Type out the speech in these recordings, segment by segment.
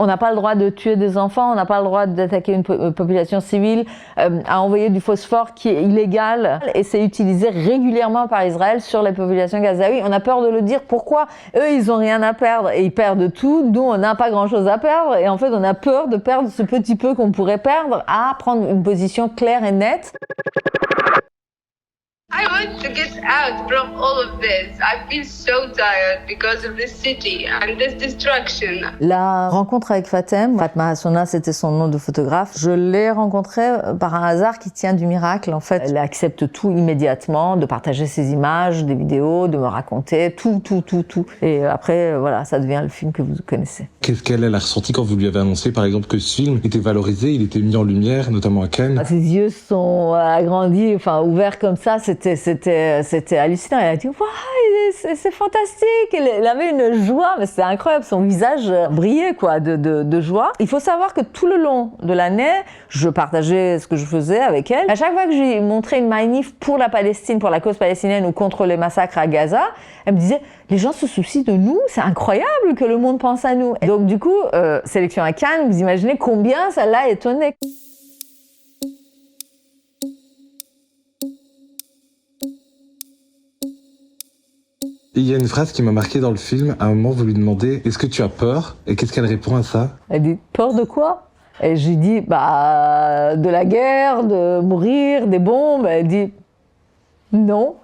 On n'a pas le droit de tuer des enfants, on n'a pas le droit d'attaquer une population civile, à envoyer du phosphore qui est illégal et c'est utilisé régulièrement par Israël sur les populations gazaouis. On a peur de le dire. Pourquoi? Eux, ils n'ont rien à perdre et ils perdent tout. Nous, on n'a pas grand-chose à perdre et en fait, on a peur de perdre ce petit peu qu'on pourrait perdre à prendre une position claire et nette. I want to get out from all of this. I feel so tired because of this city and this destruction. La rencontre avec Fatem, Fatma Hassouna, c'était son nom de photographe. Je l'ai rencontrée par un hasard qui tient du miracle. En fait, elle accepte tout immédiatement, de partager ses images, des vidéos, de me raconter tout. Et après, voilà, ça devient le film que vous connaissez. Qu'est-ce qu'elle a ressenti quand vous lui avez annoncé, par exemple, que ce film était valorisé, il était mis en lumière, notamment à Cannes? Ses yeux sont agrandis, enfin ouverts comme ça, c'était hallucinant. Elle a dit « Waouh, c'est fantastique !» Elle avait une joie, mais c'était incroyable, son visage brillait quoi, de joie. Il faut savoir que tout le long de l'année, je partageais ce que je faisais avec elle. À chaque fois que j'ai montré une manif pour la Palestine, pour la cause palestinienne ou contre les massacres à Gaza, elle me disait « Les gens se soucient de nous, c'est incroyable que le monde pense à nous !» Et donc du coup, sélection à Cannes, vous imaginez combien ça l'a étonnée. Il y a une phrase qui m'a marqué dans le film. À un moment, vous lui demandez « Est-ce que tu as peur ?» Et qu'est-ce qu'elle répond à ça? Elle dit « Peur de quoi ?» Et je lui dis « Bah, de la guerre, de mourir, des bombes. » Elle dit « Non. »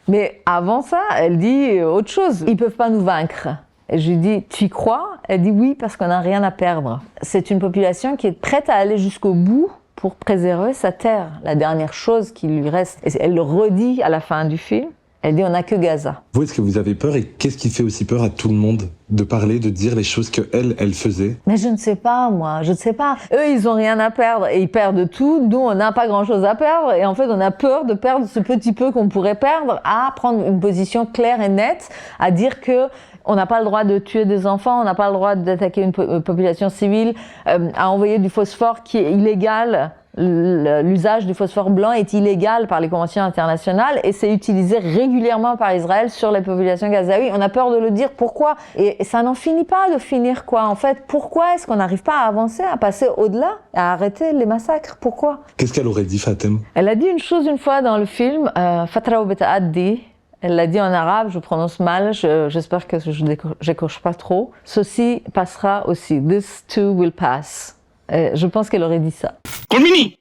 Mais avant ça, elle dit autre chose. « Ils peuvent pas nous vaincre. » Et je lui dis « Tu y crois ?» Elle dit « Oui, parce qu'on n'a rien à perdre. » C'est une population qui est prête à aller jusqu'au bout pour préserver sa terre, la dernière chose qui lui reste. Et elle le redit à la fin du film. Elle dit, on n'a que Gaza. Vous, est-ce que vous avez peur et qu'est-ce qui fait aussi peur à tout le monde de parler, de dire les choses elle faisait? Mais je ne sais pas, moi, je ne sais pas. Eux, ils n'ont rien à perdre et ils perdent tout. Nous, on n'a pas grand-chose à perdre et en fait, on a peur de perdre ce petit peu qu'on pourrait perdre à prendre une position claire et nette, à dire que on n'a pas le droit de tuer des enfants, on n'a pas le droit d'attaquer une population civile, à envoyer du phosphore qui est illégal. L'usage du phosphore blanc est illégal par les conventions internationales et c'est utilisé régulièrement par Israël sur les populations gazaouis. On a peur de le dire. Pourquoi? Et ça n'en finit pas de finir quoi. En fait, pourquoi est-ce qu'on n'arrive pas à avancer, à passer au-delà, à arrêter les massacres? Pourquoi? Qu'est-ce qu'elle aurait dit, Fatem? Elle a dit une chose une fois dans le film, Fatra beta'addi. Elle l'a dit en arabe, je prononce mal, j'espère que je n'écorche pas trop. Ceci passera aussi. This too will pass. Je pense qu'elle aurait dit ça. Colmini